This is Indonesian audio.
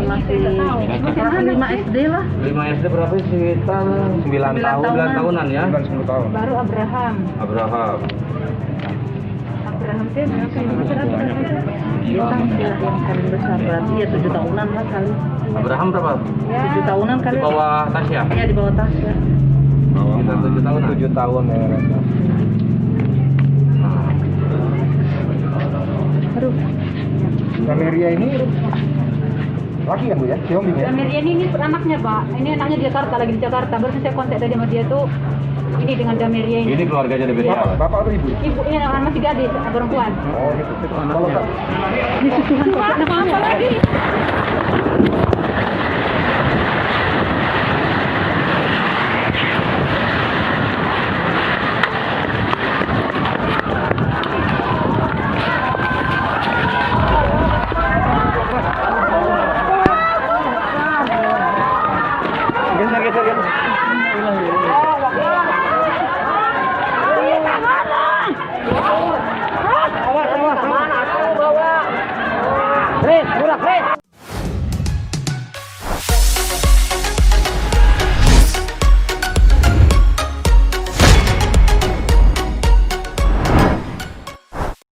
masih kelas 5 SD lah. 5 SD berapa sih? Sekitar 9 tahunan ya? 10 tahun. Baru Abraham sih dia kan yang paling besar berarti ya 7 tahunan lah kali. Abraham berapa? 7 tahunan kali. Di bawah Tasya? Iya di bawah Tasya. Sekitar 7 tahun. 7 tahun ya. Aduh. Dameria ini laki kan Bu ya? Xiaomi ya? Dameria ini anaknya Pak, ini anaknya di Jakarta, lagi di Jakarta. Baru saya kontak tadi sama dia tuh, ini dengan Dameria ini. Ini keluarganya di BTA. Bapak atau ibu? Ibunya masih gadis, perempuan. Oh gitu. Kalau Ini susuhan kok. Apa lagi? geser. Awas.